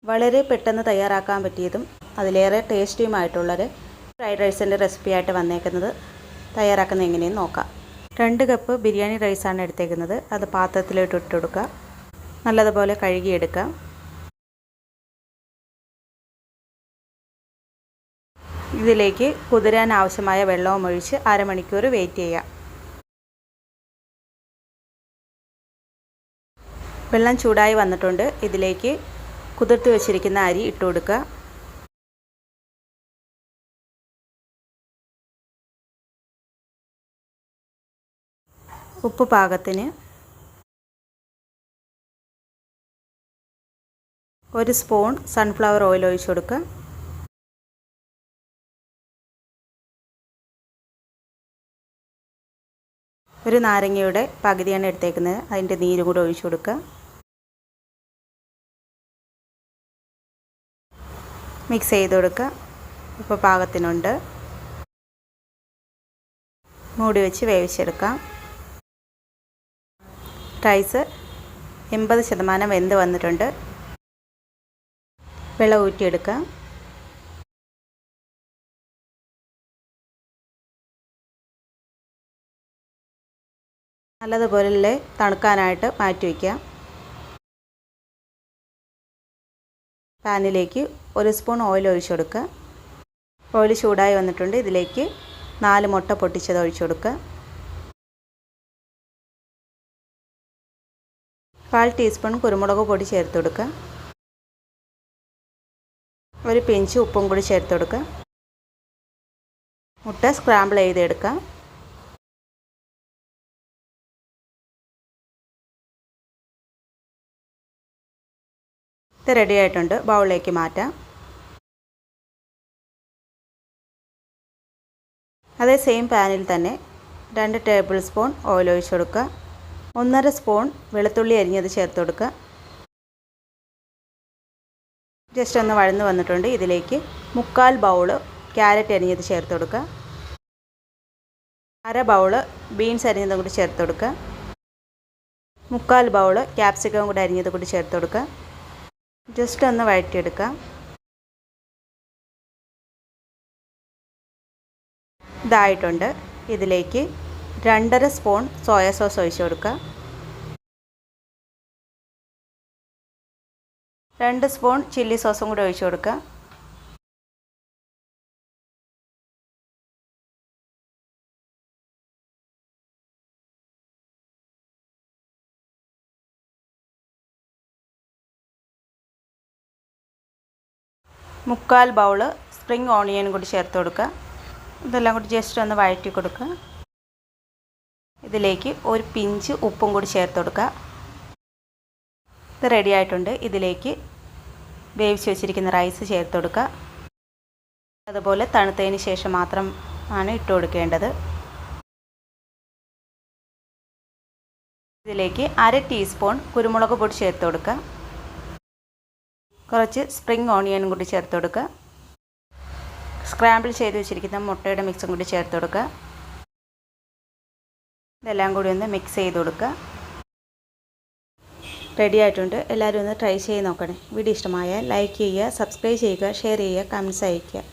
വളരെ പെട്ടെന്ന് തയ്യാറാക്കാൻ പറ്റിയതും അതിലേറെ ടേസ്റ്റിയുമായിട്ടുള്ളൊരു ഫ്രൈഡ് റൈസിൻ്റെ റെസിപ്പിയായിട്ട് വന്നേക്കുന്നത്. തയ്യാറാക്കുന്നത് എങ്ങനെയെന്ന് നോക്കാം. 2 കപ്പ് ബിരിയാണി റൈസാണ് എടുത്തേക്കുന്നത്. അത് പാത്രത്തിലോട്ട് ഇട്ട് കൊടുക്കുക. നല്ലതുപോലെ കഴുകിയെടുക്കാം. ഇതിലേക്ക് കുതിരാൻ ആവശ്യമായ വെള്ളവും ഒഴിച്ച് അരമണിക്കൂർ വെയിറ്റ് ചെയ്യാം. വെള്ളം ചൂടായി വന്നിട്ടുണ്ട്. ഇതിലേക്ക് കുതിർത്ത് വെച്ചിരിക്കുന്ന അരി ഇട്ട് കൊടുക്കുക. ഉപ്പ് പാകത്തിന്, 1 സ്പൂൺ സൺഫ്ലവർ ഓയിൽ ഒഴിച്ച് കൊടുക്കുക. ഒരു നാരങ്ങയുടെ പകുതിയാണ് എടുത്തേക്കുന്നത്. അതിൻ്റെ നീരും കൂടെ ഒഴിച്ചു കൊടുക്കുക. മിക്സ് ചെയ്ത് കൊടുക്കുക. ഇപ്പോൾ പാകത്തിനുണ്ട്. മൂടി വെച്ച് വേവിച്ചെടുക്കാം. റൈസ് 80% വെന്ത് വന്നിട്ടുണ്ട്. വെള്ളം ഊറ്റിയെടുക്കാം. നല്ലതുപോലെ തണുക്കാനായിട്ട് മാറ്റി വയ്ക്കാം. പാനിലേക്ക് 1 സ്പൂൺ ഓയിൽ ഒഴിച്ചു കൊടുക്കുക. ഓയിൽ ചൂടായി വന്നിട്ടുണ്ട്. ഇതിലേക്ക് 4 മുട്ട പൊട്ടിച്ചത് ഒഴിച്ചു കൊടുക്കുക. 1/4 ടീസ്പൂൺ കുരുമുളക് പൊടി ചേർത്ത് കൊടുക്കുക. ഒരു പിഞ്ച് ഉപ്പും കൂടി ചേർത്ത് കൊടുക്കുക. മുട്ട സ്ക്രാമ്പിൾ ചെയ്തെടുക്കാം. ഇത് റെഡി ആയിട്ടുണ്ട്. ബൗളിലേക്ക് മാറ്റാം. അതേ സെയിം പാനിൽ തന്നെ 2 ടേബിൾ സ്പൂൺ ഓയിൽ ഒഴിച്ച് കൊടുക്കുക. 1.5 സ്പൂൺ വെളുത്തുള്ളി അരിഞ്ഞത് ചേർത്ത് കൊടുക്കുക. ജസ്റ്റ് ഒന്ന് വഴന്ന് വന്നിട്ടുണ്ട്. ഇതിലേക്ക് 1/4 ബൗൾ ക്യാരറ്റ് അരിഞ്ഞത് ചേർത്ത് കൊടുക്കുക. 1/2 ബൗൾ ബീൻസ് അരിഞ്ഞതും കൂടി ചേർത്ത് കൊടുക്കുക. 1/4 ബൗൾ ക്യാപ്സിക്കം കൂടി അരിഞ്ഞത് കൂടി ചേർത്ത് കൊടുക്കുക. ജസ്റ്റ് ഒന്ന് വഴറ്റിയെടുക്കാം. ഇതായിട്ടുണ്ട്. ഇതിലേക്ക് 2.5 സ്പൂൺ സോയ സോസ് ഒഴിച്ച് കൊടുക്കുക. 2 സ്പൂൺ ചില്ലി സോസും കൂടി ഒഴിച്ച് കൊടുക്കുക. മുക്കാൽ ബൗൾ സ്പ്രിംഗ് ഓണിയൻ കൂടി ചേർത്ത് കൊടുക്കുക. ഇതെല്ലാം കൂടി ജസ്റ്റ് ഒന്ന് വഴറ്റി കൊടുക്കുക. ഇതിലേക്ക് ഒരു പിഞ്ച് ഉപ്പും കൂടി ചേർത്ത് കൊടുക്കുക. ഇത് റെഡി ആയിട്ടുണ്ട്. ഇതിലേക്ക് വേവിച്ച് വെച്ചിരിക്കുന്ന റൈസ് ചേർത്ത് കൊടുക്കുക. അതുപോലെ തണുത്തതിന് ശേഷം മാത്രമാണ് ഇട്ട് കൊടുക്കേണ്ടത്. ഇതിലേക്ക് 1/2 ടീസ്പൂൺ കുരുമുളക് പൊടി ചേർത്ത് കൊടുക്കുക. കുറച്ച് സ്പ്രിംഗ് ഓണിയനും കൂടി ചേർത്ത് കൊടുക്കുക. സ്ക്രാമ്പിൾ ചെയ്ത് വെച്ചിരിക്കുന്ന മുട്ടയുടെ മിക്സും കൂടി ചേർത്ത് കൊടുക്കുക. ഇതെല്ലാം കൂടി ഒന്ന് മിക്സ് ചെയ്ത് കൊടുക്കുക. റെഡി ആയിട്ടുണ്ട്. എല്ലാവരും ഒന്ന് ട്രൈ ചെയ്ത് നോക്കണേ. വീഡിയോ ഇഷ്ടമായാൽ ലൈക്ക് ചെയ്യുക, സബ്സ്ക്രൈബ് ചെയ്യുക, ഷെയർ ചെയ്യുക, കമൻറ്റ്സ് അയയ്ക്കുക.